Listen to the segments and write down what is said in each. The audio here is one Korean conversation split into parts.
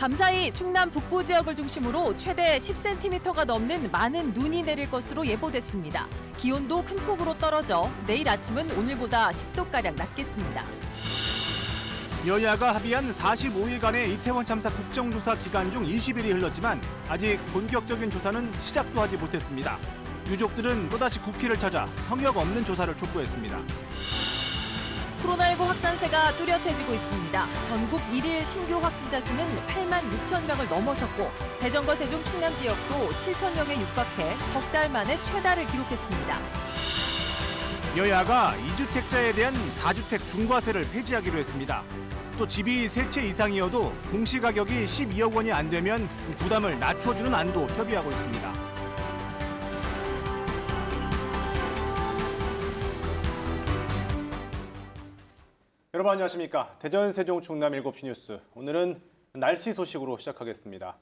밤사이 충남 북부 지역을 중심으로 최대 10cm가 넘는 많은 눈이 내릴 것으로 예보됐습니다. 기온도 큰 폭으로 떨어져 내일 아침은 오늘보다 10도가량 낮겠습니다. 여야가 합의한 45일간의 이태원 참사 국정조사 기간 중 20일이 흘렀지만 아직 본격적인 조사는 시작도 하지 못했습니다. 유족들은 또다시 국회를 찾아 성역 없는 조사를 촉구했습니다. 코로나19 확산세가 뚜렷해지고 있습니다. 전국 1일 신규 확진자 수는 8만 6천 명을 넘어섰고 대전과 세종, 충남 지역도 7천 명에 육박해 석 달 만에 최다를 기록했습니다. 여야가 2주택자에 대한 다주택 중과세를 폐지하기로 했습니다. 또 집이 세 채 이상이어도 공시가격이 12억 원이 안 되면 부담을 낮춰주는 안도 협의하고 있습니다. 여러분 안녕하십니까. 대전, 세종, 충남 7시 뉴스. 오늘은 날씨 소식으로 시작하겠습니다.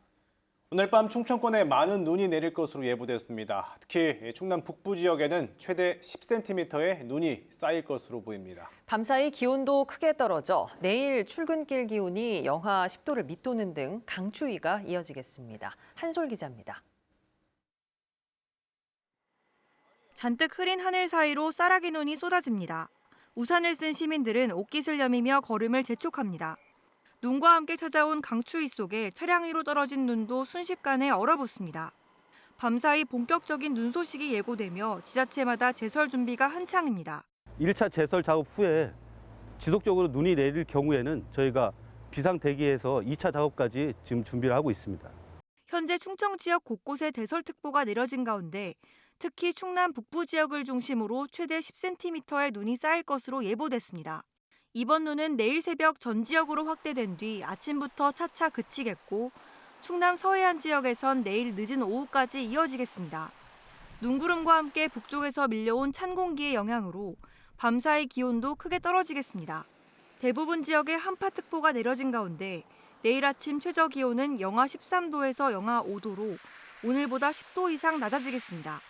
오늘 밤 충청권에 많은 눈이 내릴 것으로 예보됐습니다. 특히 충남 북부 지역에는 최대 10cm의 눈이 쌓일 것으로 보입니다. 밤사이 기온도 크게 떨어져 내일 출근길 기온이 영하 10도를 밑도는 등 강추위가 이어지겠습니다. 한솔 기자입니다. 잔뜩 흐린 하늘 사이로 쌀아기 눈이 쏟아집니다. 우산을 쓴 시민들은 옷깃을 여미며 걸음을 재촉합니다. 눈과 함께 찾아온 강추위 속에 차량 위로 떨어진 눈도 순식간에 얼어붙습니다. 밤사이 본격적인 눈 소식이 예고되며 지자체마다 제설 준비가 한창입니다. 1차 제설 작업 후에 지속적으로 눈이 내릴 경우에는 저희가 비상 대기해서 2차 작업까지 지금 준비를 하고 있습니다. 현재 충청 지역 곳곳에 대설특보가 내려진 가운데 특히 충남 북부 지역을 중심으로 최대 10cm의 눈이 쌓일 것으로 예보됐습니다. 이번 눈은 내일 새벽 전 지역으로 확대된 뒤 아침부터 차차 그치겠고 충남 서해안 지역에선 내일 늦은 오후까지 이어지겠습니다. 눈구름과 함께 북쪽에서 밀려온 찬 공기의 영향으로 밤사이 기온도 크게 떨어지겠습니다. 대부분 지역에 한파특보가 내려진 가운데 내일 아침 최저 기온은 영하 13도에서 영하 5도로 오늘보다 10도 이상 낮아지겠습니다.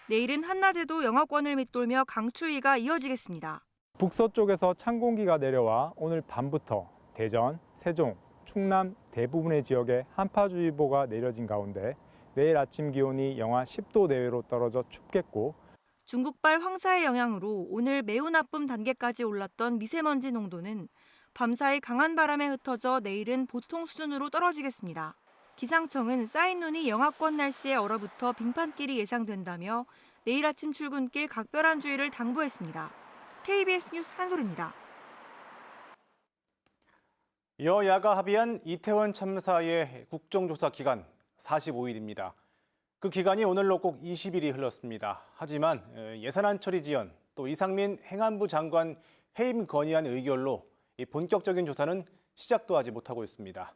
내일은 한낮에도 영하권을 밑돌며 강추위가 이어지겠습니다. 북서쪽에서 찬 공기가 내려와 오늘 밤부터 대전, 세종, 충남 대부분의 지역에 한파주의보가 내려진 가운데 내일 아침 기온이 영하 10도 내외로 떨어져 춥겠고 중국발 황사의 영향으로 오늘 매우 나쁨 단계까지 올랐던 미세먼지 농도는 밤사이 강한 바람에 흩어져 내일은 보통 수준으로 떨어지겠습니다. 기상청은 쌓인 눈이 영하권 날씨에 얼어붙어 빙판길이 예상된다며 내일 아침 출근길 각별한 주의를 당부했습니다. KBS 뉴스 한솔입니다. 여야가 합의한 이태원 참사의 국정조사 기간 45일입니다. 그 기간이 오늘로 꼭 20일이 흘렀습니다. 하지만 예산안 처리 지연, 또 이상민 행안부 장관 해임 건의안 의결로 이 본격적인 조사는 시작도 하지 못하고 있습니다.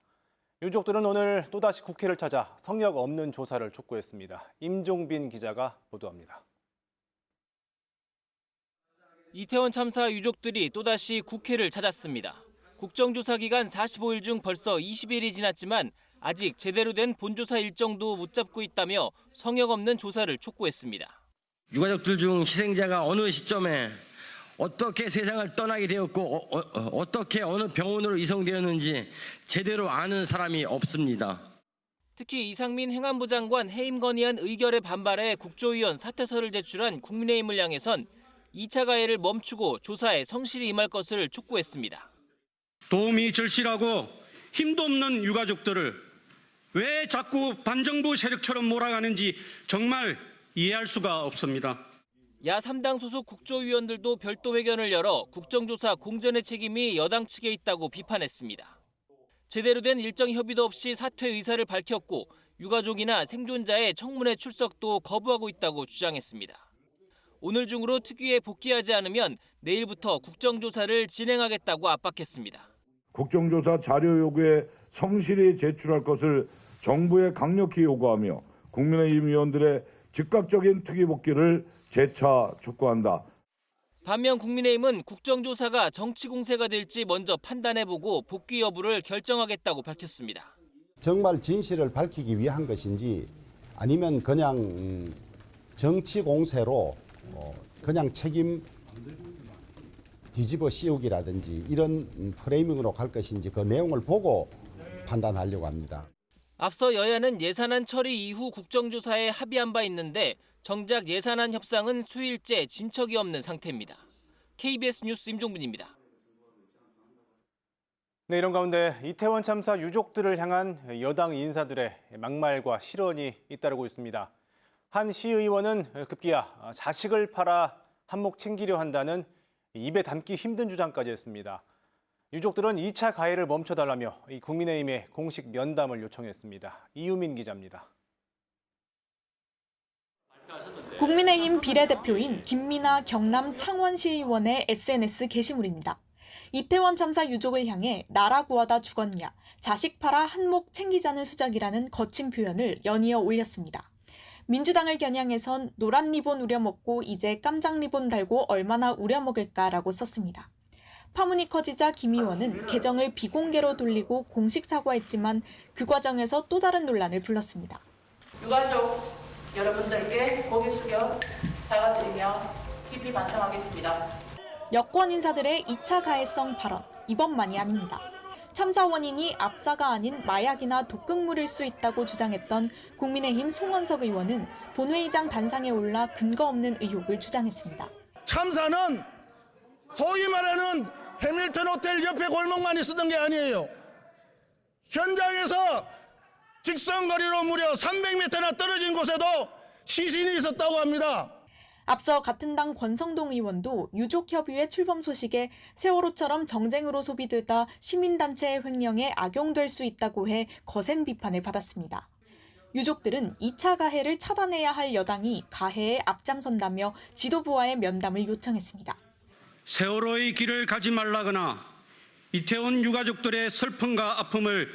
유족들은 오늘 또다시 국회를 찾아 성역 없는 조사를 촉구했습니다. 임종빈 기자가 보도합니다. 이태원 참사 유족들이 또다시 국회를 찾았습니다. 국정조사 기간 45일 중 벌써 20일이 지났지만 아직 제대로 된 본조사 일정도 못 잡고 있다며 성역 없는 조사를 촉구했습니다. 유가족들 중 희생자가 어느 시점에 어떻게 세상을 떠나게 되었고 어떻게 어느 병원으로 이송되었는지 제대로 아는 사람이 없습니다. 특히 이상민 행안부 장관 해임 건의안 의결에 반발해 국조위원 사퇴서를 제출한 국민의힘을 향해선 2차 가해를 멈추고 조사에 성실히 임할 것을 촉구했습니다. 도움이 절실하고 힘도 없는 유가족들을 왜 자꾸 반정부 세력처럼 몰아가는지 정말 이해할 수가 없습니다. 야 3당 소속 국조위원들도 별도 회견을 열어 국정조사 공전의 책임이 여당 측에 있다고 비판했습니다. 제대로 된 일정 협의도 없이 사퇴 의사를 밝혔고 유가족이나 생존자의 청문회 출석도 거부하고 있다고 주장했습니다. 오늘 중으로 특위에 복귀하지 않으면 내일부터 국정조사를 진행하겠다고 압박했습니다. 국정조사 자료 요구에 성실히 제출할 것을 정부에 강력히 요구하며 국민의힘 의원들의 즉각적인 특위 복귀를 재차 촉구한다. 반면 국민의힘은 국정조사가 정치 공세가 될지 먼저 판단해보고 복귀 여부를 결정하겠다고 밝혔습니다. 정말 진실을 밝히기 위한 것인지 아니면 그냥 정치 공세로 그냥 책임 뒤집어 씌우기라든지 이런 프레이밍으로 갈 것인지 그 내용을 보고 판단하려고 합니다. 앞서 여야는 예산안 처리 이후 국정조사에 합의한 바 있는데 정작 예산안 협상은 수일째 진척이 없는 상태입니다. KBS 뉴스 임종빈입니다. 네, 이런 가운데 이태원 참사 유족들을 향한 여당 인사들의 막말과 실언이 잇따르고 있습니다. 한 시의원은 급기야 자식을 팔아 한몫 챙기려 한다는 입에 담기 힘든 주장까지 했습니다. 유족들은 2차 가해를 멈춰달라며 국민의힘에 공식 면담을 요청했습니다. 이유민 기자입니다. 국민의힘 비례대표인 김민아 경남 창원시의원의 SNS 게시물입니다. 이태원 참사 유족을 향해 나라 구하다 죽었냐, 자식 팔아 한몫 챙기자는 수작이라는 거친 표현을 연이어 올렸습니다. 민주당을 겨냥해선 노란 리본 우려먹고 이제 깜장 리본 달고 얼마나 우려먹을까라고 썼습니다. 파문이 커지자 김 의원은 계정을 비공개로 돌리고 공식 사과했지만 그 과정에서 또 다른 논란을 불렀습니다. 유가족 여러분들께 고개 숙여 사과드리며 깊이 반성하겠습니다. 여권 인사들의 2차 가해성 발언, 이번만이 아닙니다. 참사 원인이 압사가 아닌 마약이나 독극물일 수 있다고 주장했던 국민의힘 송원석 의원은 본회의장 단상에 올라 근거 없는 의혹을 주장했습니다. 참사는 소위 말하는 해밀턴 호텔 옆에 골목만 있었던 게 아니에요. 현장에서 직선거리로 무려 300m나 떨어진 곳에도 시신이 있었다고 합니다. 앞서 같은 당 권성동 의원도 유족협의회 출범 소식에 세월호처럼 정쟁으로 소비되다 시민단체의 횡령에 악용될 수 있다고 해 거센 비판을 받았습니다. 유족들은 2차 가해를 차단해야 할 여당이 가해에 앞장선다며 지도부와의 면담을 요청했습니다. 세월호의 길을 가지 말라거나 이태원 유가족들의 슬픔과 아픔을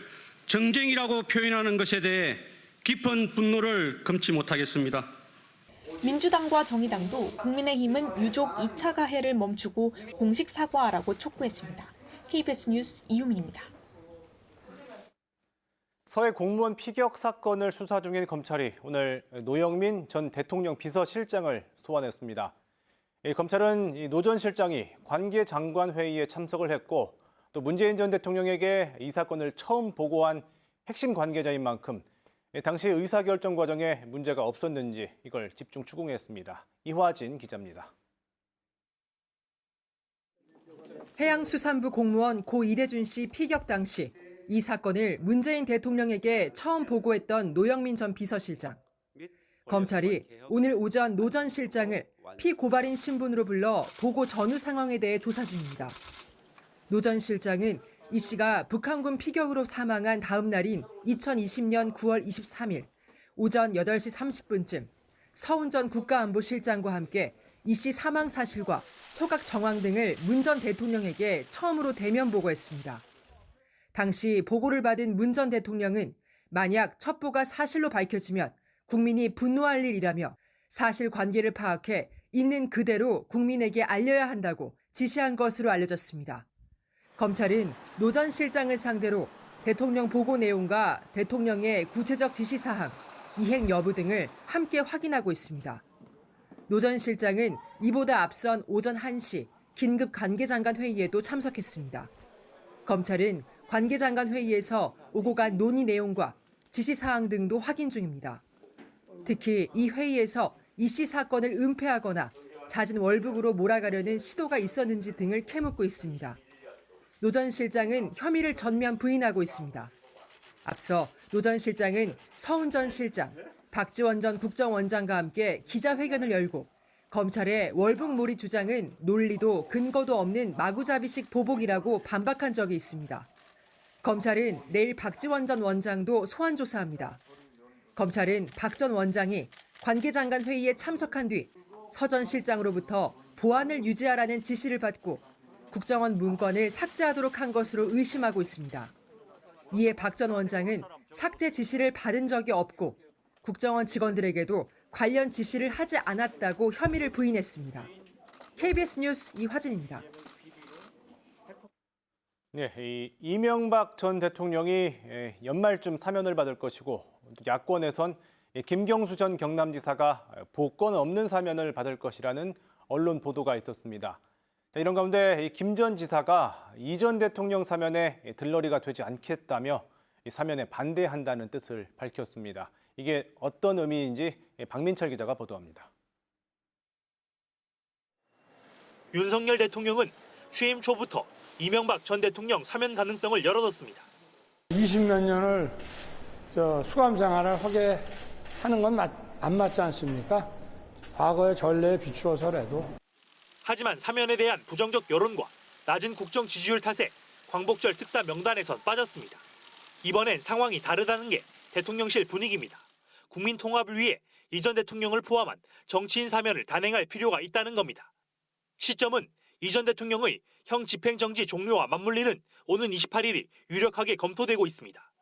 정쟁이라고 표현하는 것에 대해 깊은 분노를 금치 못하겠습니다. 민주당과 정의당도 국민의힘은 유족 2차 가해를 멈추고 공식 사과하라고 촉구했습니다. KBS 뉴스 이유민입니다. 서해 공무원 피격 사건을 수사 중인 검찰이 오늘 노영민 전 대통령 비서실장을 소환했습니다. 검찰은 노 전 실장이 관계장관 회의에 참석을 했고 또 문재인 전 대통령에게 이 사건을 처음 보고한 핵심 관계자인 만큼 당시 의사결정 과정에 문제가 없었는지 이걸 집중 추궁했습니다. 이화진 기자입니다. 해양수산부 공무원 고 이대준 씨 피격 당시 이 사건을 문재인 대통령에게 처음 보고했던 노영민 전 비서실장. 검찰이 오늘 오전 노 전 실장을 피고발인 신분으로 불러 보고 전후 상황에 대해 조사 중입니다. 노 전 실장은 이 씨가 북한군 피격으로 사망한 다음 날인 2020년 9월 23일 오전 8시 30분쯤 서훈 전 국가안보실장과 함께 이 씨 사망 사실과 소각 정황 등을 문 전 대통령에게 처음으로 대면 보고했습니다. 당시 보고를 받은 문 전 대통령은 만약 첩보가 사실로 밝혀지면 국민이 분노할 일이라며 사실관계를 파악해 있는 그대로 국민에게 알려야 한다고 지시한 것으로 알려졌습니다. 검찰은 노 전 실장을 상대로 대통령 보고 내용과 대통령의 구체적 지시사항, 이행 여부 등을 함께 확인하고 있습니다. 노 전 실장은 이보다 앞선 오전 1시 긴급 관계장관 회의에도 참석했습니다. 검찰은 관계장관 회의에서 오고 간 논의 내용과 지시사항 등도 확인 중입니다. 특히 이 회의에서 이 씨 사건을 은폐하거나 잦은 월북으로 몰아가려는 시도가 있었는지 등을 캐묻고 있습니다. 노 전 실장은 혐의를 전면 부인하고 있습니다. 앞서 노 전 실장은 서훈 전 실장, 박지원 전 국정원장과 함께 기자회견을 열고 검찰의 월북몰이 주장은 논리도 근거도 없는 마구잡이식 보복이라고 반박한 적이 있습니다. 검찰은 내일 박지원 전 원장도 소환 조사합니다. 검찰은 박 전 원장이 관계장관 회의에 참석한 뒤 서 전 실장으로부터 보안을 유지하라는 지시를 받고 국정원 문건을 삭제하도록 한 것으로 의심하고 있습니다. 이에 박 전 원장은 삭제 지시를 받은 적이 없고 국정원 직원들에게도 관련 지시를 하지 않았다고 혐의를 부인했습니다. KBS 뉴스 이화진입니다. 네, 이명박 전 대통령이 연말쯤 사면을 받을 것이고 야권에선 김경수 전 경남지사가 복권 없는 사면을 받을 것이라는 언론 보도가 있었습니다. 이런 가운데 김 전 지사가 이 전 대통령 사면에 들러리가 되지 않겠다며 이 사면에 반대한다는 뜻을 밝혔습니다. 이게 어떤 의미인지 박민철 기자가 보도합니다. 윤석열 대통령은 취임 초부터 이명박 전 대통령 사면 가능성을 열어뒀습니다. 20몇 년을 수감 생활을 하게 하는 건 안 맞지 않습니까? 과거의 전례에 비추어서라도. 하지만 사면에 대한 부정적 여론과 낮은 국정 지지율 탓에 광복절 특사 명단에선 빠졌습니다. 이번엔 상황이 다르다는 게 대통령실 분위기입니다. 국민 통합을 위해 이 전 대통령을 포함한 정치인 사면을 단행할 필요가 있다는 겁니다. 시점은 이 전 대통령의 형 집행정지 종료와 맞물리는 오는 28일이 유력하게 검토되고 있습니다.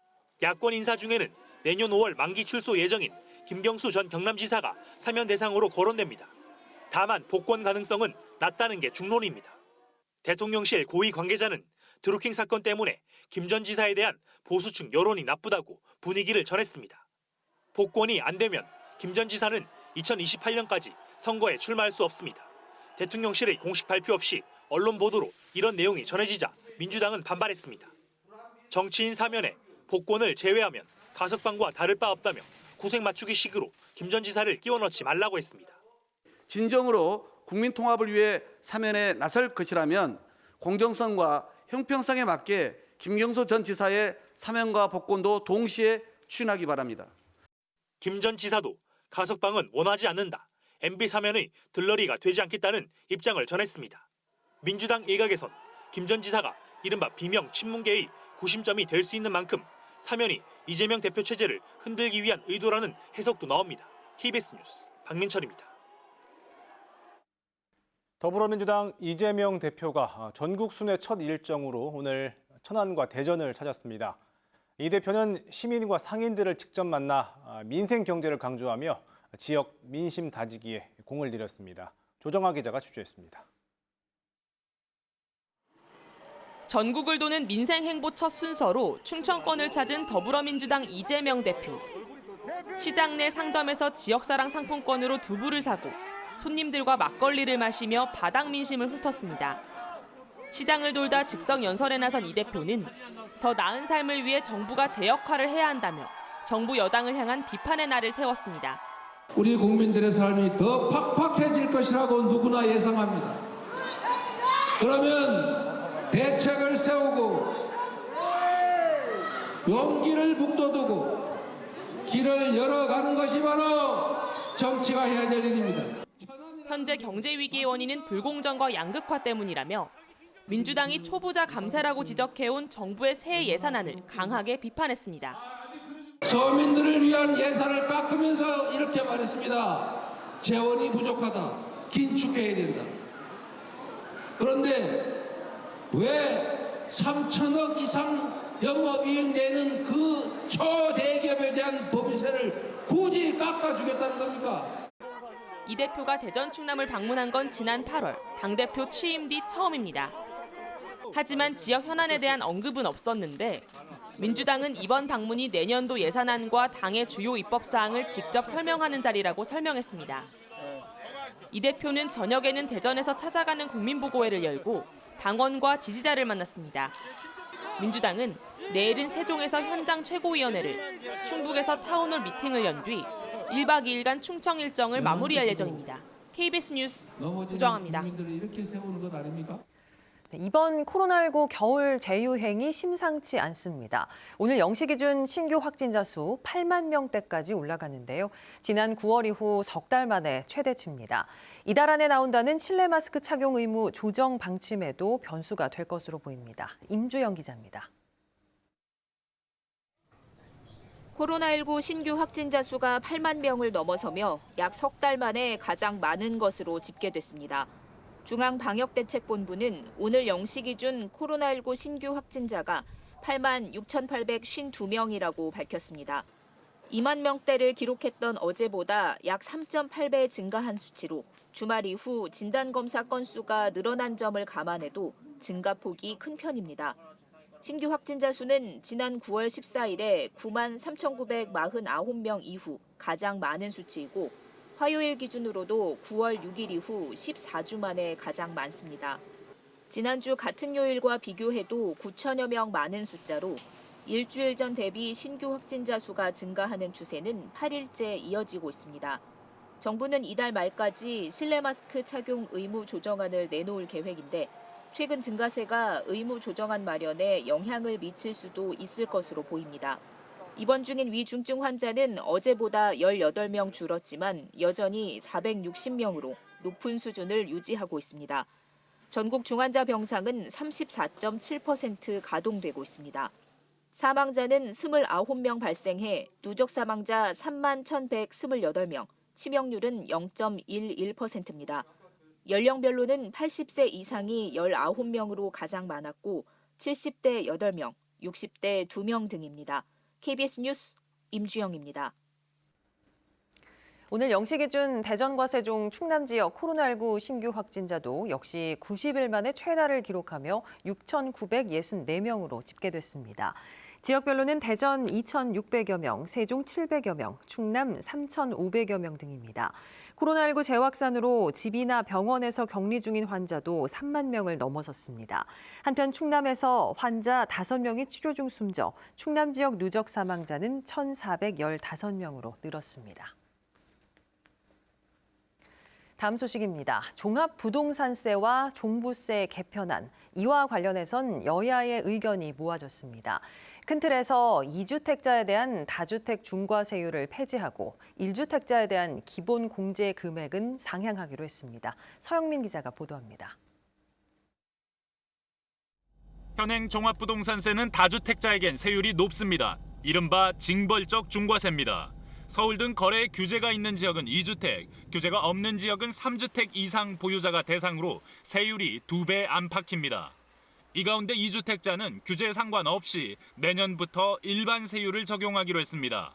야권 인사 중에는 내년 5월 만기 출소 예정인 김경수 전 경남지사가 사면 대상으로 거론됩니다. 다만 복권 가능성은 낮다는 게 중론입니다. 대통령실 고위 관계자는 드루킹 사건 때문에 김 전 지사에 대한 보수층 여론이 나쁘다고 분위기를 전했습니다. 복권이 안 되면 김 전 지사는 2028년까지 선거에 출마할 수 없습니다. 대통령실의 공식 발표 없이 언론 보도로 이런 내용이 전해지자 민주당은 반발했습니다. 정치인 사면에 복권을 제외하면 가석방과 다를 바 없다며 구색 맞추기 식으로 김 전 지사를 끼워 넣지 말라고 했습니다. 진정으로 국민 통합을 위해 사면에 나설 것이라면 공정성과 형평성에 맞게 김경수 전 지사의 사면과 복권도 동시에 추진하기 바랍니다. 김 전 지사도 가석방은 원하지 않는다. MB 사면의 들러리가 되지 않겠다는 입장을 전했습니다. 민주당 일각에선 김 전 지사가 이른바 비명 친문계의 구심점이 될 수 있는 만큼 사면이 이재명 대표 체제를 흔들기 위한 의도라는 해석도 나옵니다. KBS 뉴스 박민철입니다. 더불어민주당 이재명 대표가 전국 순회 첫 일정으로 오늘 천안과 대전을 찾았습니다. 이 대표는 시민과 상인들을 직접 만나 민생 경제를 강조하며 지역 민심 다지기에 공을 들였습니다. 조정아 기자가 취재했습니다. 전국을 도는 민생 행보 첫 순서로 충청권을 찾은 더불어민주당 이재명 대표. 시장 내 상점에서 지역사랑 상품권으로 두부를 사고 손님들과 막걸리를 마시며 바닥 민심을 훑었습니다. 시장을 돌다 즉석 연설에 나선 이 대표는 더 나은 삶을 위해 정부가 제 역할을 해야 한다며 정부 여당을 향한 비판의 날을 세웠습니다. 우리 국민들의 삶이 더 팍팍해질 것이라고 누구나 예상합니다. 그러면 대책을 세우고 용기를 북돋우고 길을 열어가는 것이 바로 정치가 해야 될 일입니다. 현재 경제 위기의 원인은 불공정과 양극화 때문이라며 민주당이 초부자 감세라고 지적해온 정부의 새 예산안을 강하게 비판했습니다. 서민들을 위한 예산을 깎으면서 이렇게 말했습니다. 재원이 부족하다. 긴축해야 된다. 그런데 왜 3천억 이상 영업이익 내는 그 초대기업에 대한 법인세를 굳이 깎아주겠다는 겁니까? 이 대표가 대전 충남을 방문한 건 지난 8월 당대표 취임 뒤 처음입니다. 하지만 지역 현안에 대한 언급은 없었는데 민주당은 이번 방문이 내년도 예산안과 당의 주요 입법 사항을 직접 설명하는 자리라고 설명했습니다. 이 대표는 저녁에는 대전에서 찾아가는 국민보고회를 열고 당원과 지지자를 만났습니다. 민주당은 내일은 세종에서 현장 최고위원회를, 충북에서 타운홀 미팅을 연 뒤 1박 2일간 충청 일정을 마무리할 예정입니다. KBS 뉴스 조정아입니다. 이렇게 세우는 것 아닙니까? 이번 코로나19 겨울 재유행이 심상치 않습니다. 오늘 0시 기준 신규 확진자 수 8만 명대까지 올라갔는데요. 지난 9월 이후 석 달 만에 최대치입니다. 이달 안에 나온다는 실내 마스크 착용 의무 조정 방침에도 변수가 될 것으로 보입니다. 임주영 기자입니다. 코로나19 신규 확진자 수가 8만 명을 넘어서며 약 석 달 만에 가장 많은 것으로 집계됐습니다. 중앙방역대책본부는 오늘 0시 기준 코로나19 신규 확진자가 8만 6,852명이라고 밝혔습니다. 2만 명대를 기록했던 어제보다 약 3.8배 증가한 수치로 주말 이후 진단검사 건수가 늘어난 점을 감안해도 증가폭이 큰 편입니다. 신규 확진자 수는 지난 9월 14일에 9만 3,949명 이후 가장 많은 수치이고 화요일 기준으로도 9월 6일 이후 14주 만에 가장 많습니다. 지난주 같은 요일과 비교해도 9천여 명 많은 숫자로 일주일 전 대비 신규 확진자 수가 증가하는 추세는 8일째 이어지고 있습니다. 정부는 이달 말까지 실내 마스크 착용 의무 조정안을 내놓을 계획인데 최근 증가세가 의무 조정안 마련에 영향을 미칠 수도 있을 것으로 보입니다. 입원 중인 위중증 환자는 어제보다 18명 줄었지만 여전히 460명으로 높은 수준을 유지하고 있습니다. 전국 중환자 병상은 34.7% 가동되고 있습니다. 사망자는 29명 발생해 누적 사망자 31,128명, 치명률은 0.11%입니다. 연령별로는 80세 이상이 19명으로 가장 많았고 70대 8명, 60대 2명 등입니다. KBS 뉴스 임주영입니다. 오늘 0시 기준 대전과 세종, 충남 지역 코로나19 신규 확진자도 역시 90일 만에 최다를 기록하며 6,964명으로 집계됐습니다. 지역별로는 대전 2,600여 명, 세종 700여 명, 충남 3,500여 명 등입니다. 코로나19 재확산으로 집이나 병원에서 격리 중인 환자도 3만 명을 넘어섰습니다. 한편 충남에서 환자 5명이 치료 중 숨져 충남 지역 누적 사망자는 1,415명으로 늘었습니다. 다음 소식입니다. 종합부동산세와 종부세 개편안, 이와 관련해선 여야의 의견이 모아졌습니다. 큰 틀에서 2주택자에 대한 다주택 중과세율을 폐지하고 1주택자에 대한 기본 공제 금액은 상향하기로 했습니다. 서영민 기자가 보도합니다. 현행 종합부동산세는 다주택자에겐 세율이 높습니다. 이른바 징벌적 중과세입니다. 서울 등 거래에 규제가 있는 지역은 2주택, 규제가 없는 지역은 3주택 이상 보유자가 대상으로 세율이 2배 안팎입니다. 이 가운데 2주택자는 규제에 상관없이 내년부터 일반 세율을 적용하기로 했습니다.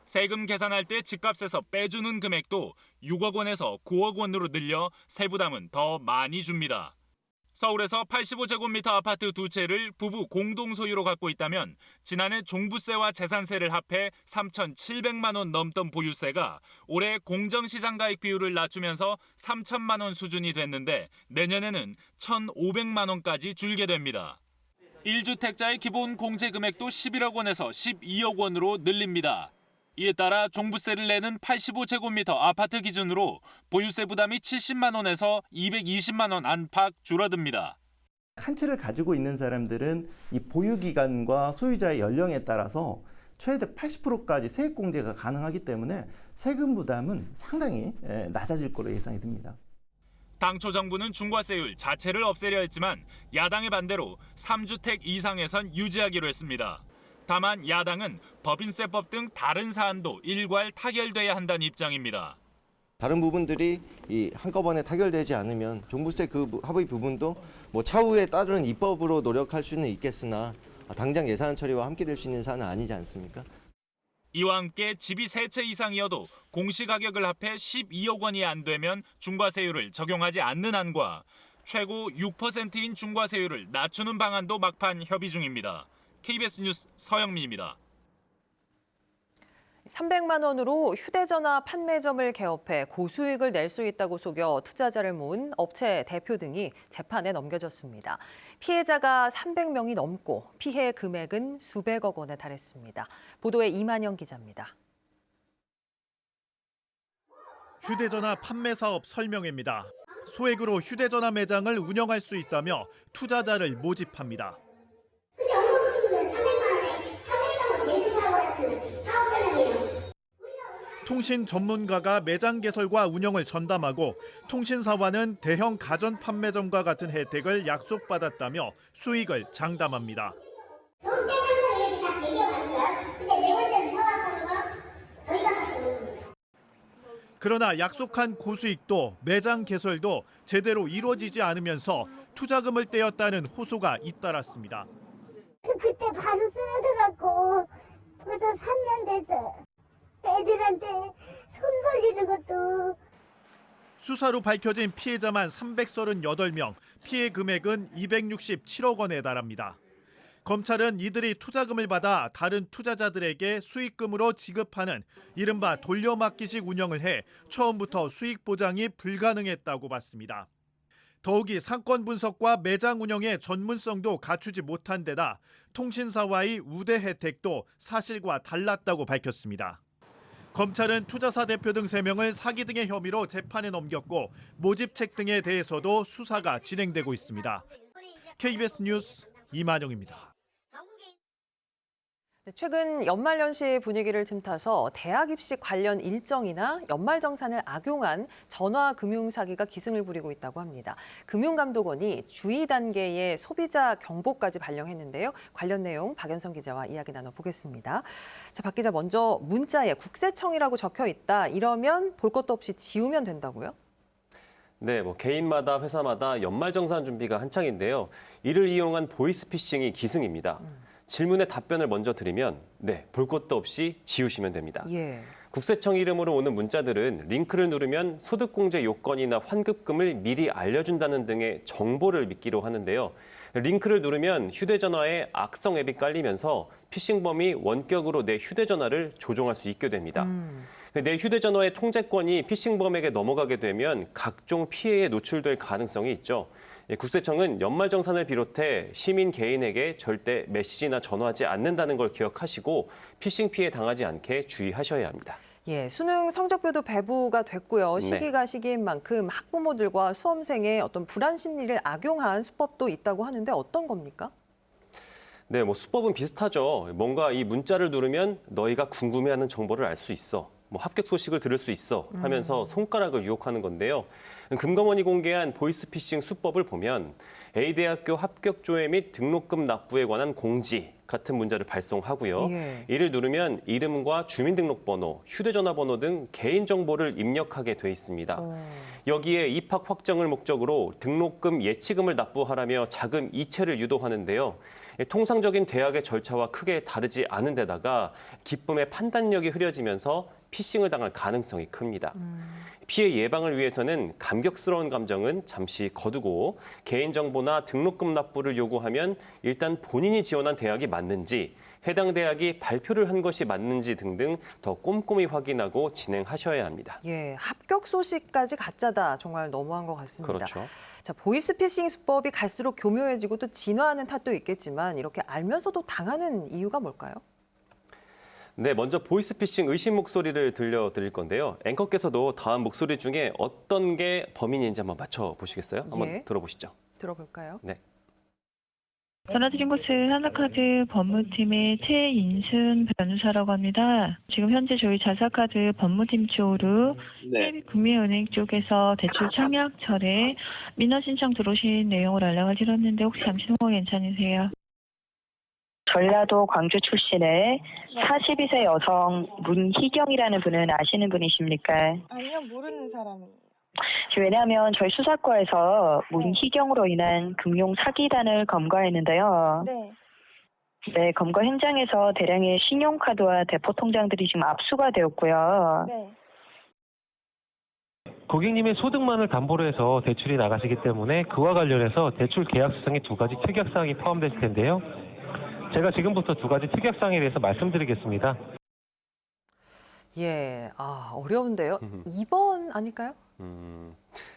세금 계산할 때 집값에서 빼주는 금액도 6억 원에서 9억 원으로 늘려 세부담은 더 많이 줍니다. 서울에서 85제곱미터 아파트 2채를 부부 공동 소유로 갖고 있다면 지난해 종부세와 재산세를 합해 3,700만 원 넘던 보유세가 올해 공정시장가액 비율을 낮추면서 3천만 원 수준이 됐는데 내년에는 1,500만 원까지 줄게 됩니다. 1주택자의 기본 공제 금액도 11억 원에서 12억 원으로 늘립니다. 이에 따라 종부세를 내는 85제곱미터 아파트 기준으로 보유세 부담이 70만 원에서 220만 원 안팎 줄어듭니다. 한 채를 가지고 있는 사람들은 이 보유 기간과 소유자의 연령에 따라서 최대 80%까지 세액 공제가 가능하기 때문에 세금 부담은 상당히 낮아질 거로 예상이 듭니다. 당초 정부는 중과세율 자체를 없애려 했지만 야당의 반대로 3주택 이상에선 유지하기로 했습니다. 다만 야당은 법인세법 등 다른 사안도 일괄 타결돼야 한다는 입장입니다. 다른 부분들이 한꺼번에 타결되지 않으면 종부세 그 합의 부분도 차후에 따른 입법으로 노력할 수는 있겠으나 당장 예산 처리와 함께 될 수 있는 사안은 아니지 않습니까? 이와 함께 집이 3채 이상이어도 공시가격을 합해 12억 원이 안 되면 중과세율을 적용하지 않는 안과 최고 6%인 중과세율을 낮추는 방안도 막판 협의 중입니다. KBS 뉴스 서영민입니다. 300만 원으로 휴대전화 판매점을 개업해 고수익을 낼 수 있다고 속여 투자자를 모은 업체 대표 등이 재판에 넘겨졌습니다. 피해자가 300명이 넘고 피해 금액은 수백억 원에 달했습니다. 보도에 이만영 기자입니다. 휴대전화 판매 사업 설명회입니다. 소액으로 휴대전화 매장을 운영할 수 있다며 투자자를 모집합니다. 통신 전문가가 매장 개설과 운영을 전담하고 통신사와는 대형 가전 판매점과 같은 혜택을 약속받았다며 수익을 장담합니다. 그러나 약속한 고수익도 매장 개설도 제대로 이루어지지 않으면서 투자금을 떼었다는 호소가 잇따랐습니다. 그때 바로 쓰러져갖고 벌써 3년 됐어. 애들한테 손 벌리는 것도. 수사로 밝혀진 피해자만 338명, 피해 금액은 267억 원에 달합니다. 검찰은 이들이 투자금을 받아 다른 투자자들에게 수익금으로 지급하는 이른바 돌려막기식 운영을 해 처음부터 수익 보장이 불가능했다고 봤습니다. 더욱이 상권 분석과 매장 운영의 전문성도 갖추지 못한 데다 통신사와의 우대 혜택도 사실과 달랐다고 밝혔습니다. 검찰은 투자사 대표 등 3명을 사기 등의 혐의로 재판에 넘겼고 모집책 등에 대해서도 수사가 진행되고 있습니다. KBS 뉴스 이만영입니다. 최근 연말연시 분위기를 틈타서 대학 입시 관련 일정이나 연말정산을 악용한 전화금융사기가 기승을 부리고 있다고 합니다. 금융감독원이 주의 단계의 소비자 경보까지 발령했는데요. 관련 내용 박연성 기자와 이야기 나눠보겠습니다. 자, 박 기자, 먼저 문자에 국세청이라고 적혀 있다. 이러면 볼 것도 없이 지우면 된다고요? 네, 개인마다 회사마다 연말정산 준비가 한창인데요. 이를 이용한 보이스피싱이 기승입니다. 질문에 답변을 먼저 드리면 볼 것도 없이 지우시면 됩니다. 예. 국세청 이름으로 오는 문자들은 링크를 누르면 소득공제 요건이나 환급금을 미리 알려준다는 등의 정보를 믿기로 하는데요. 링크를 누르면 휴대전화에 악성 앱이 깔리면서 피싱범이 원격으로 내 휴대전화를 조종할 수 있게 됩니다. 내 휴대전화의 통제권이 피싱범에게 넘어가게 되면 각종 피해에 노출될 가능성이 있죠. 국세청은 연말정산을 비롯해 시민 개인에게 절대 메시지나 전화하지 않는다는 걸 기억하시고 피싱 피해 당하지 않게 주의하셔야 합니다. 예, 수능 성적표도 배부가 됐고요. 시기가 시기인 만큼 학부모들과 수험생의 어떤 불안 심리를 악용한 수법도 있다고 하는데 어떤 겁니까? 네, 수법은 비슷하죠. 뭔가 이 문자를 누르면 너희가 궁금해하는 정보를 알 수 있어. 합격 소식을 들을 수 있어 하면서 손가락을 유혹하는 건데요. 금감원이 공개한 보이스피싱 수법을 보면 A대학교 합격 조회 및 등록금 납부에 관한 공지 같은 문자를 발송하고요. 예. 이를 누르면 이름과 주민등록번호, 휴대전화번호 등 개인정보를 입력하게 돼 있습니다. 여기에 입학 확정을 목적으로 등록금 예치금을 납부하라며 자금 이체를 유도하는데요. 통상적인 대학의 절차와 크게 다르지 않은 데다가 기쁨의 판단력이 흐려지면서 피싱을 당할 가능성이 큽니다. 피해 예방을 위해서는 감격스러운 감정은 잠시 거두고 개인정보나 등록금 납부를 요구하면 일단 본인이 지원한 대학이 맞는지, 해당 대학이 발표를 한 것이 맞는지 등등 더 꼼꼼히 확인하고 진행하셔야 합니다. 예, 합격 소식까지 가짜다. 정말 너무한 것 같습니다. 그렇죠. 자, 보이스피싱 수법이 갈수록 교묘해지고 또 진화하는 탓도 있겠지만 이렇게 알면서도 당하는 이유가 뭘까요? 네, 먼저 보이스피싱 의심 목소리를 들려드릴 건데요. 앵커께서도 다음 목소리 중에 어떤 게 범인인지 한번 맞춰보시겠어요? 한번 들어보시죠. 들어볼까요? 네. 전화드린 곳은 하나카드 법무팀의 최인순 변호사라고 합니다. 지금 현재 저희 자사카드 법무팀 쪽으로 국민은행 쪽에서 대출 청약철에 민원 신청 들어오신 내용을 연락을 드렸는데 혹시 잠시 통화 괜찮으세요? 전라도 광주 출신의 42세 여성 문희경이라는 분은 아시는 분이십니까? 아니요, 모르는 사람이에요. 왜냐하면 저희 수사과에서 문희경으로 인한 금융 사기단을 검거했는데요. 네, 검거 현장에서 대량의 신용카드와 대포 통장들이 지금 압수가 되었고요. 고객님의 소득만을 담보로 해서 대출이 나가시기 때문에 그와 관련해서 대출 계약 수상의 2가지 특약사항이 포함될 텐데요. 제가 지금부터 2가지 특약사항에 대해서 말씀드리겠습니다. 예, 어려운데요. 2번 아닐까요?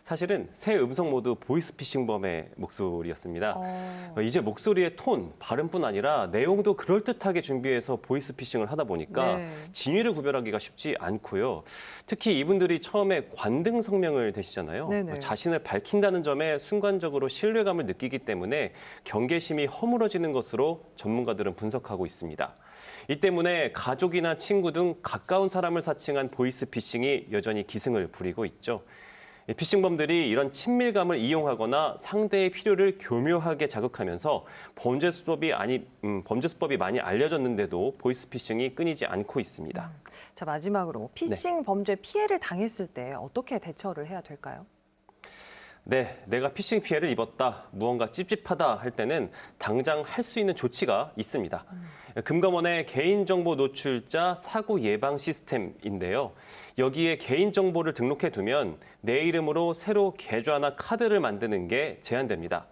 사실은 새 음성 모두 보이스피싱범의 목소리였습니다. 이제 목소리의 톤, 발음뿐 아니라 내용도 그럴듯하게 준비해서 보이스피싱을 하다 보니까 진위를 구별하기가 쉽지 않고요. 특히 이분들이 처음에 관등 성명을 대시잖아요. 자신을 밝힌다는 점에 순간적으로 신뢰감을 느끼기 때문에 경계심이 허물어지는 것으로 전문가들은 분석하고 있습니다. 이 때문에 가족이나 친구 등 가까운 사람을 사칭한 보이스피싱이 여전히 기승을 부리고 있죠. 피싱범들이 이런 친밀감을 이용하거나 상대의 필요를 교묘하게 자극하면서 범죄 수법이 많이 알려졌는데도 보이스피싱이 끊이지 않고 있습니다. 자, 마지막으로 피싱 범죄 피해를 당했을 때 어떻게 대처를 해야 될까요? 네, 내가 피싱 피해를 입었다, 무언가 찝찝하다 할 때는 당장 할 수 있는 조치가 있습니다. 금감원의 개인정보 노출자 사고 예방 시스템인데요. 여기에 개인정보를 등록해 두면 내 이름으로 새로 계좌나 카드를 만드는 게 제한됩니다.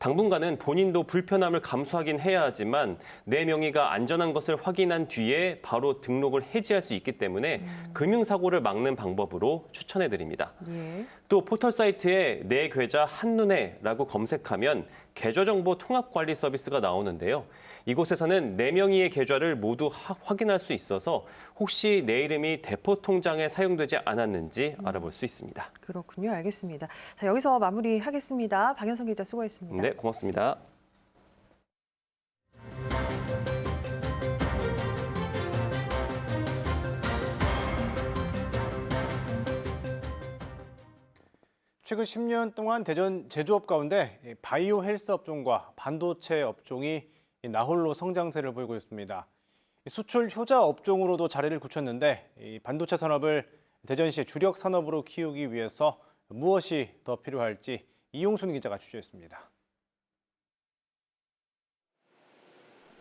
당분간은 본인도 불편함을 감수하긴 해야 하지만 내 명의가 안전한 것을 확인한 뒤에 바로 등록을 해지할 수 있기 때문에 금융사고를 막는 방법으로 추천해드립니다. 예. 또 포털 사이트에 내 계좌 한눈에라고 검색하면 계좌정보 통합관리 서비스가 나오는데요. 이곳에서는 내 명의의 계좌를 모두 확인할 수 있어서 혹시 내 이름이 대포 통장에 사용되지 않았는지 알아볼 수 있습니다. 그렇군요. 알겠습니다. 자, 여기서 마무리하겠습니다. 박연성 기자 수고했습니다. 네, 고맙습니다. 최근 10년 동안 대전 제조업 가운데 바이오 헬스 업종과 반도체 업종이 나홀로 성장세를 보이고 있습니다. 수출 효자 업종으로도 자리를 굳혔는데 이 반도체 산업을 대전시의 주력 산업으로 키우기 위해서 무엇이 더 필요할지 이용순 기자가 취재했습니다.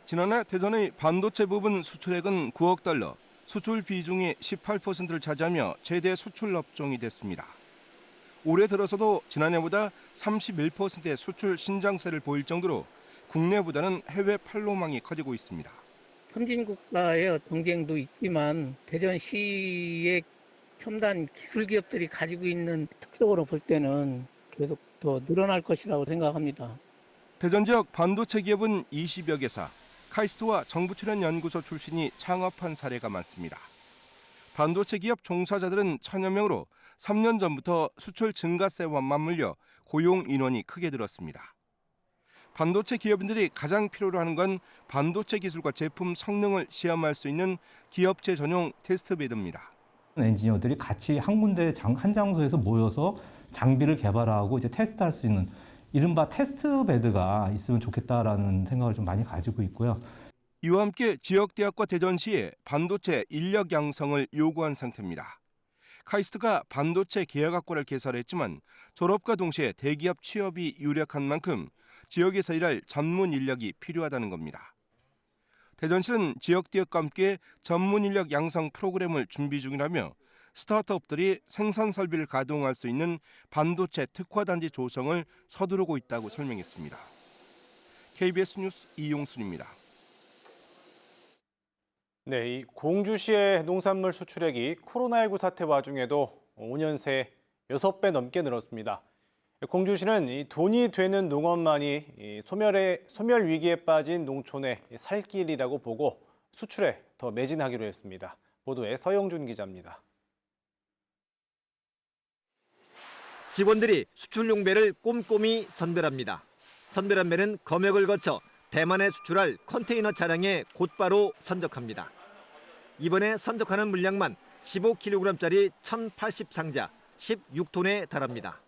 지난해 대전의 반도체 부분 수출액은 9억 달러, 수출 비중이 18%를 차지하며 최대 수출 업종이 됐습니다. 올해 들어서도 지난해보다 31%의 수출 신장세를 보일 정도로 국내보다는 해외 판로망이 커지고 있습니다. 선진국과의 경쟁도 있지만 대전시의 첨단 기술 기업들이 가지고 있는 특성으로 볼 때는 계속 더 늘어날 것이라고 생각합니다. 대전 지역 반도체 기업은 20여 개사, 카이스트와 정부 출연 연구소 출신이 창업한 사례가 많습니다. 반도체 기업 종사자들은 1000여 명으로 3년 전부터 수출 증가세와 맞물려 고용 인원이 크게 늘었습니다. 반도체 기업인들이 가장 필요로 하는 건 반도체 기술과 제품 성능을 시험할 수 있는 기업체 전용 테스트베드입니다. 엔지니어들이 같이 한 군데 한 장소에서 모여서 장비를 개발하고 이제 테스트할 수 있는 이른바 테스트베드가 있으면 좋겠다라는 생각을 좀 많이 가지고 있고요. 이와 함께 지역대학과 대전시에 반도체 인력 양성을 요구한 상태입니다. 카이스트가 반도체 계약학과를 개설했지만 졸업과 동시에 대기업 취업이 유력한 만큼 지역에서 일할 전문 인력이 필요하다는 겁니다. 대전시는 지역대학과 함께 전문 인력 양성 프로그램을 준비 중이라며 스타트업들이 생산 설비를 가동할 수 있는 반도체 특화단지 조성을 서두르고 있다고 설명했습니다. KBS 뉴스 이용순입니다. 네, 이 공주시의 농산물 수출액이 코로나19 사태 와중에도 5년 새 6배 넘게 늘었습니다. 공주시는 이 돈이 되는 농업만이 소멸 위기에 빠진 농촌의 살 길이라고 보고 수출에 더 매진하기로 했습니다. 보도에 서영준 기자입니다. 직원들이 수출용 배를 꼼꼼히 선별합니다. 선별한 배는 검역을 거쳐 대만에 수출할 컨테이너 차량에 곧바로 선적합니다. 이번에 선적하는 물량만 15kg짜리 1080상자, 16톤에 달합니다.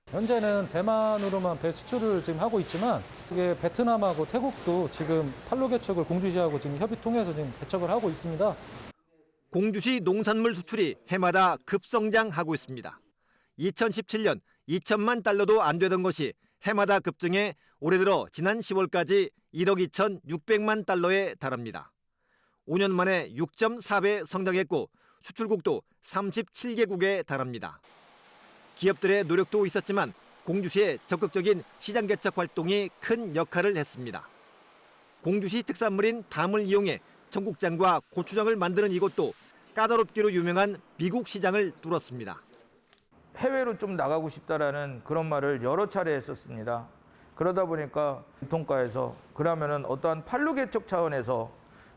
현재는 대만으로만 배 수출을 지금 하고 있지만 그게 베트남하고 태국도 지금 판로 개척을 공주시하고 지금 협의 통해서 지금 개척을 하고 있습니다. 공주시 농산물 수출이 해마다 급성장하고 있습니다. 2017년 2천만 달러도 안 되던 것이 해마다 급증해 올해 들어 지난 10월까지 1억 2,600만 달러에 달합니다. 5년 만에 6.4배 성장했고 수출국도 37개국에 달합니다. 기업들의 노력도 있었지만 공주시의 적극적인 시장 개척 활동이 큰 역할을 했습니다. 공주시 특산물인 담을 이용해 청국장과 고추장을 만드는 이곳도 까다롭기로 유명한 미국 시장을 뚫었습니다. 해외로 좀 나가고 싶다라는 그런 말을 여러 차례 했었습니다. 그러다 보니까 유통가에서 그러면은 어떠한 판로 개척 차원에서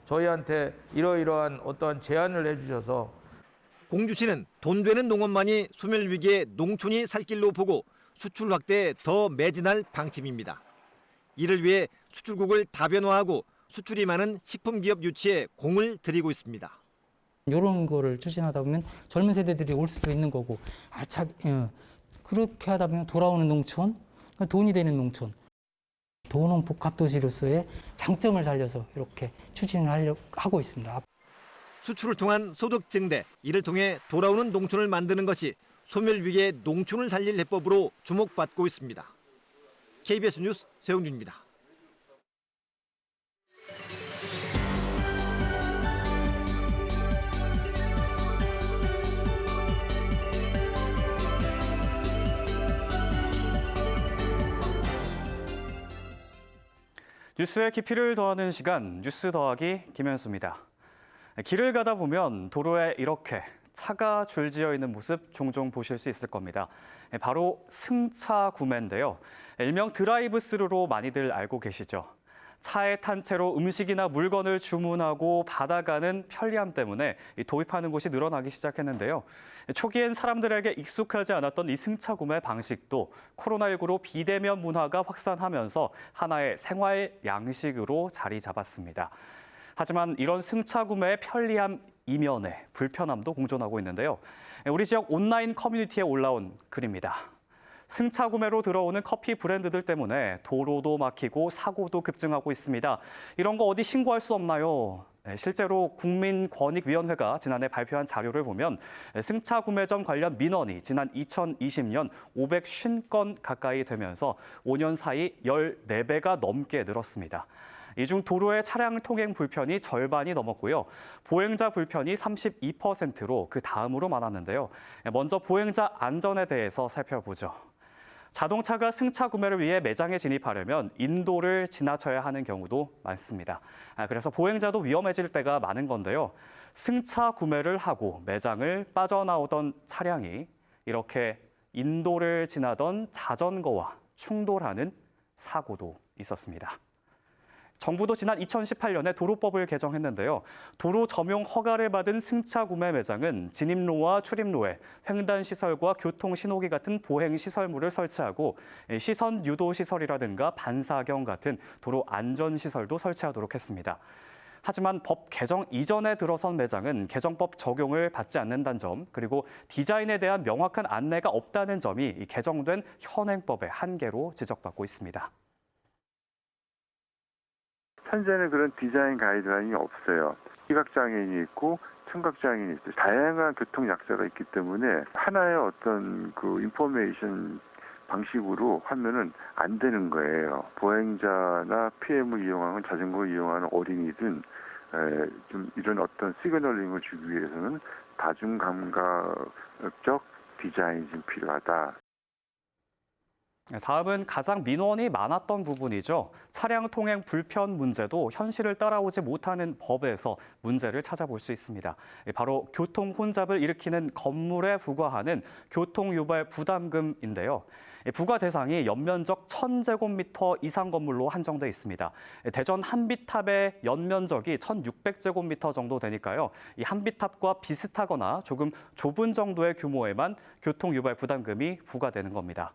저희한테 이러이러한 어떠한 제안을 해주셔서 공주시는 돈 되는 농업만이 소멸 위기에 농촌이 살 길로 보고 수출 확대에 더 매진할 방침입니다. 이를 위해 수출국을 다변화하고 수출이 많은 식품 기업 유치에 공을 들이고 있습니다. 이런 거를 추진하다 보면 젊은 세대들이 올 수도 있는 거고 그렇게 하다 보면 돌아오는 농촌, 돈이 되는 농촌, 도농복합도시로서의 장점을 살려서 이렇게 추진을 하려고 하고 있습니다. 수출을 통한 소득 증대, 이를 통해 돌아오는 농촌을 만드는 것이 소멸 위기의 농촌을 살릴 해법으로 주목받고 있습니다. KBS 뉴스 세용준입니다. 뉴스의 깊이를 더하는 시간, 뉴스 더하기 김현수입니다. 길을 가다 보면 도로에 이렇게 차가 줄지어 있는 모습 종종 보실 수 있을 겁니다. 바로 승차 구매인데요. 일명 드라이브스루로 많이들 알고 계시죠. 차에 탄 채로 음식이나 물건을 주문하고 받아가는 편리함 때문에 도입하는 곳이 늘어나기 시작했는데요. 초기엔 사람들에게 익숙하지 않았던 이 승차 구매 방식도 코로나19로 비대면 문화가 확산하면서 하나의 생활 양식으로 자리 잡았습니다. 하지만 이런 승차 구매의 편리함 이면에 불편함도 공존하고 있는데요. 우리 지역 온라인 커뮤니티에 올라온 글입니다. 승차 구매로 들어오는 커피 브랜드들 때문에 도로도 막히고 사고도 급증하고 있습니다. 이런 거 어디 신고할 수 없나요? 실제로 국민권익위원회가 지난해 발표한 자료를 보면 승차 구매점 관련 민원이 지난 2020년 550건 가까이 되면서 5년 사이 14배가 넘게 늘었습니다. 이 중 도로의 차량 통행 불편이 절반이 넘었고요. 보행자 불편이 32%로 그 다음으로 많았는데요. 먼저 보행자 안전에 대해서 살펴보죠. 자동차가 승차 구매를 위해 매장에 진입하려면 인도를 지나쳐야 하는 경우도 많습니다. 그래서 보행자도 위험해질 때가 많은 건데요. 승차 구매를 하고 매장을 빠져나오던 차량이 이렇게 인도를 지나던 자전거와 충돌하는 사고도 있었습니다. 정부도 지난 2018년에 도로법을 개정했는데요. 도로 점용 허가를 받은 승차 구매 매장은 진입로와 출입로에 횡단시설과 교통신호기 같은 보행시설물을 설치하고 시선 유도 시설이라든가 반사경 같은 도로 안전시설도 설치하도록 했습니다. 하지만 법 개정 이전에 들어선 매장은 개정법 적용을 받지 않는다는 점, 그리고 디자인에 대한 명확한 안내가 없다는 점이 이 개정된 현행법의 한계로 지적받고 있습니다. 현재는 그런 디자인 가이드라인이 없어요. 시각장애인이 있고 청각장애인이 있고 다양한 교통 약자가 있기 때문에 하나의 어떤 그 인포메이션 방식으로 하면은 안 되는 거예요. 보행자나 PM을 이용하는 자전거를 이용하는 어린이든 좀 이런 어떤 시그널링을 주기 위해서는 다중 감각적 디자인이 좀 필요하다. 다음은 가장 민원이 많았던 부분이죠. 차량 통행 불편 문제도 현실을 따라오지 못하는 법에서 문제를 찾아볼 수 있습니다. 바로 교통 혼잡을 일으키는 건물에 부과하는 교통유발 부담금인데요. 부과 대상이 연면적 1,000제곱미터 이상 건물로 한정돼 있습니다. 대전 한비탑의 연면적이 1,600제곱미터 정도 되니까요. 이 한비탑과 비슷하거나 조금 좁은 정도의 규모에만 교통유발 부담금이 부과되는 겁니다.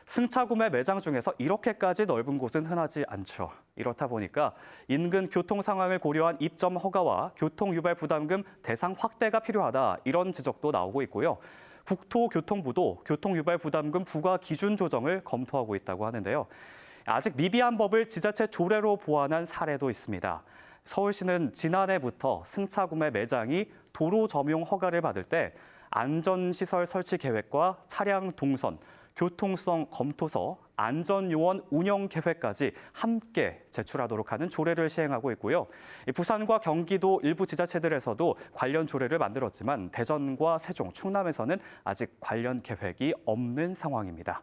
승차 구매 매장 중에서 이렇게까지 넓은 곳은 흔하지 않죠. 이렇다 보니까 인근 교통 상황을 고려한 입점 허가와 교통유발 부담금 대상 확대가 필요하다, 이런 지적도 나오고 있고요. 국토교통부도 교통유발 부담금 부과 기준 조정을 검토하고 있다고 하는데요. 아직 미비한 법을 지자체 조례로 보완한 사례도 있습니다. 서울시는 지난해부터 승차 구매 매장이 도로 점용 허가를 받을 때 안전시설 설치 계획과 차량 동선, 교통성 검토서, 안전요원 운영 계획까지 함께 제출하도록 하는 조례를 시행하고 있고요. 부산과 경기도 일부 지자체들에서도 관련 조례를 만들었지만 대전과 세종, 충남에서는 아직 관련 계획이 없는 상황입니다.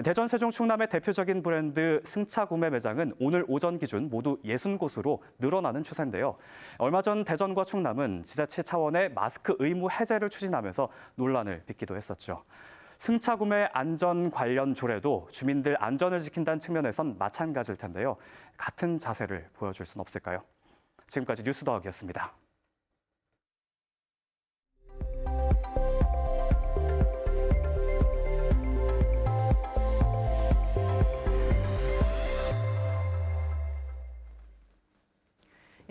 대전, 세종, 충남의 대표적인 브랜드 승차 구매 매장은 오늘 오전 기준 모두 60곳으로 늘어나는 추세인데요. 얼마 전 대전과 충남은 지자체 차원의 마스크 의무 해제를 추진하면서 논란을 빚기도 했었죠. 승차 구매 안전 관련 조례도 주민들 안전을 지킨다는 측면에선 마찬가지일 텐데요. 같은 자세를 보여줄 수는 없을까요? 지금까지 뉴스 더하기였습니다.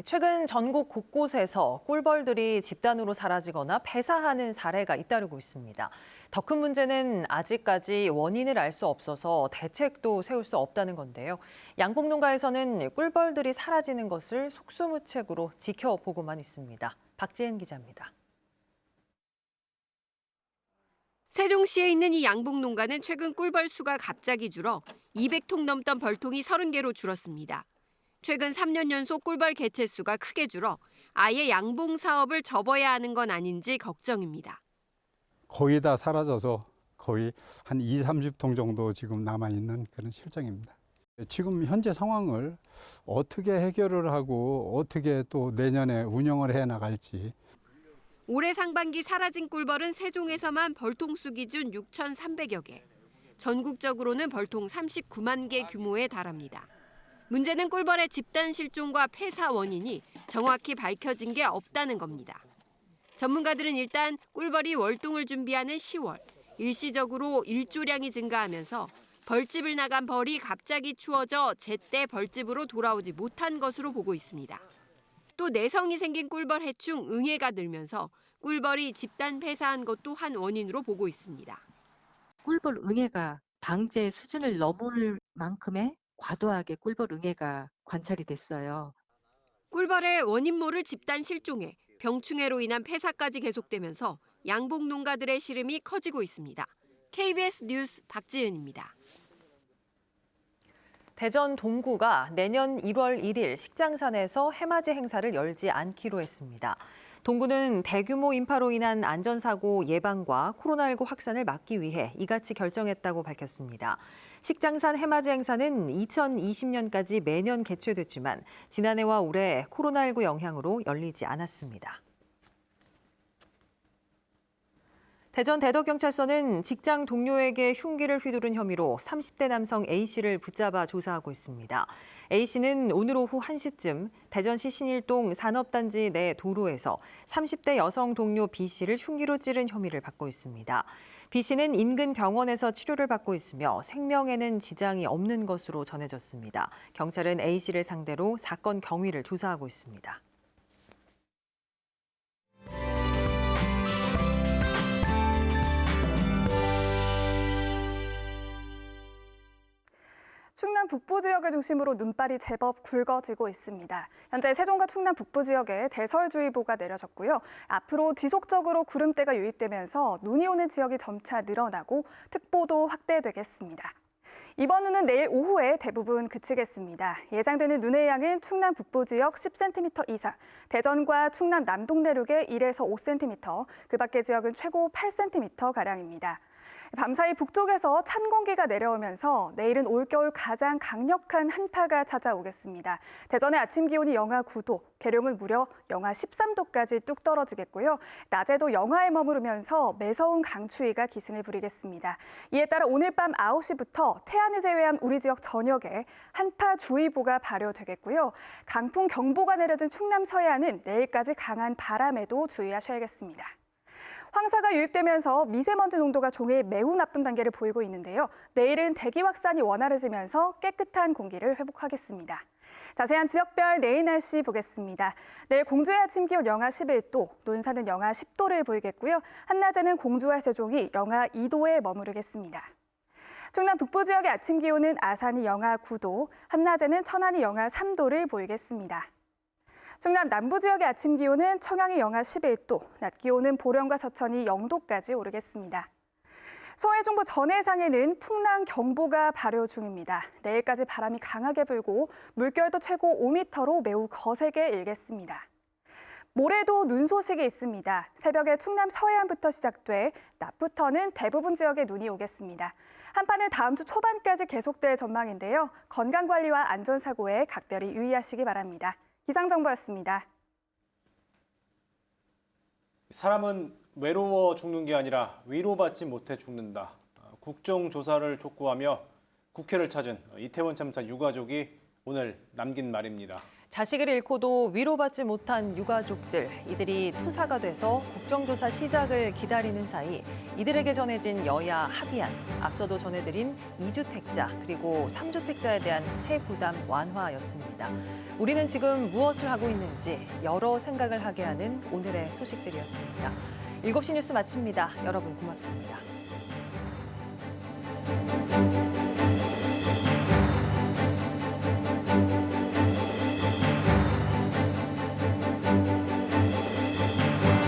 최근 전국 곳곳에서 꿀벌들이 집단으로 사라지거나 폐사하는 사례가 잇따르고 있습니다. 더 큰 문제는 아직까지 원인을 알 수 없어서 대책도 세울 수 없다는 건데요. 양봉농가에서는 꿀벌들이 사라지는 것을 속수무책으로 지켜보고만 있습니다. 박지은 기자입니다. 세종시에 있는 이 양봉농가는 최근 꿀벌 수가 갑자기 줄어 200통 넘던 벌통이 30개로 줄었습니다. 최근 3년 연속 꿀벌 개체 수가 크게 줄어 아예 양봉 사업을 접어야 하는 건 아닌지 걱정입니다. 거의 다 사라져서 거의 한 20, 30통 정도 지금 남아있는 그런 실정입니다. 지금 현재 상황을 어떻게 해결을 하고 어떻게 또 내년에 운영을 해 나갈지. 올해 상반기 사라진 꿀벌은 세종에서만 벌통수 기준 6,300여 개. 전국적으로는 벌통 39만 개 규모에 달합니다. 문제는 꿀벌의 집단 실종과 폐사 원인이 정확히 밝혀진 게 없다는 겁니다. 전문가들은 일단 꿀벌이 월동을 준비하는 10월, 일시적으로 일조량이 증가하면서 벌집을 나간 벌이 갑자기 추워져 제때 벌집으로 돌아오지 못한 것으로 보고 있습니다. 또 내성이 생긴 꿀벌 해충 응애가 늘면서 꿀벌이 집단 폐사한 것도 한 원인으로 보고 있습니다. 꿀벌 응애가 방제 수준을 넘을 만큼의 과도하게 꿀벌 응애가 관찰이 됐어요. 꿀벌의 원인 모를 집단 실종에 병충해로 인한 폐사까지 계속되면서 양봉 농가들의 시름이 커지고 있습니다. KBS 뉴스 박지은입니다. 대전 동구가 내년 1월 1일 식장산에서 해맞이 행사를 열지 않기로 했습니다. 동구는 대규모 인파로 인한 안전사고 예방과 코로나19 확산을 막기 위해 이같이 결정했다고 밝혔습니다. 식장산 해맞이 행사는 2020년까지 매년 개최됐지만 지난해와 올해 코로나19 영향으로 열리지 않았습니다. 대전 대덕경찰서는 직장 동료에게 흉기를 휘두른 혐의로 30대 남성 A씨를 붙잡아 조사하고 있습니다. A씨는 오늘 오후 1시쯤 대전시 신일동 산업단지 내 도로에서 30대 여성 동료 B씨를 흉기로 찌른 혐의를 받고 있습니다. B씨는 인근 병원에서 치료를 받고 있으며 생명에는 지장이 없는 것으로 전해졌습니다. 경찰은 A씨를 상대로 사건 경위를 조사하고 있습니다. 충남 북부 지역을 중심으로 눈발이 제법 굵어지고 있습니다. 현재 세종과 충남 북부 지역에 대설주의보가 내려졌고요. 앞으로 지속적으로 구름대가 유입되면서 눈이 오는 지역이 점차 늘어나고 특보도 확대되겠습니다. 이번 눈은 내일 오후에 대부분 그치겠습니다. 예상되는 눈의 양은 충남 북부 지역 10cm 이상, 대전과 충남 남동 내륙에 1에서 5cm, 그 밖의 지역은 최고 8cm가량입니다. 밤사이 북쪽에서 찬 공기가 내려오면서 내일은 올겨울 가장 강력한 한파가 찾아오겠습니다. 대전의 아침 기온이 영하 9도, 계룡은 무려 영하 13도까지 뚝 떨어지겠고요. 낮에도 영하에 머무르면서 매서운 강추위가 기승을 부리겠습니다. 이에 따라 오늘 밤 9시부터 태안을 제외한 우리 지역 전역에 한파주의보가 발효되겠고요. 강풍 경보가 내려진 충남 서해안은 내일까지 강한 바람에도 주의하셔야겠습니다. 황사가 유입되면서 미세먼지 농도가 종일 매우 나쁨 단계를 보이고 있는데요. 내일은 대기 확산이 원활해지면서 깨끗한 공기를 회복하겠습니다. 자세한 지역별 내일 날씨 보겠습니다. 내일 공주의 아침 기온 영하 11도, 논산은 영하 10도를 보이겠고요. 한낮에는 공주와 세종이 영하 2도에 머무르겠습니다. 충남 북부 지역의 아침 기온은 아산이 영하 9도, 한낮에는 천안이 영하 3도를 보이겠습니다. 충남 남부 지역의 아침 기온은 청양이 영하 11도, 낮 기온은 보령과 서천이 0도까지 오르겠습니다. 서해 중부 전해상에는 풍랑 경보가 발효 중입니다. 내일까지 바람이 강하게 불고 물결도 최고 5m로 매우 거세게 일겠습니다. 모레도 눈 소식이 있습니다. 새벽에 충남 서해안부터 시작돼 낮부터는 대부분 지역에 눈이 오겠습니다. 한파는 다음 주 초반까지 계속될 전망인데요. 건강관리와 안전사고에 각별히 유의하시기 바랍니다. 기상정보였습니다. 사람은 외로워 죽는 게 아니라 위로받지 못해 죽는다. 국정조사를 촉구하며 국회를 찾은 이태원 참사 유가족이 오늘 남긴 말입니다. 자식을 잃고도 위로받지 못한 유가족들, 이들이 투사가 돼서 국정조사 시작을 기다리는 사이 이들에게 전해진 여야 합의안, 앞서도 전해드린 2주택자 그리고 3주택자에 대한 세 부담 완화였습니다. 우리는 지금 무엇을 하고 있는지 여러 생각을 하게 하는 오늘의 소식들이었습니다. 7시 뉴스 마칩니다. 여러분 고맙습니다.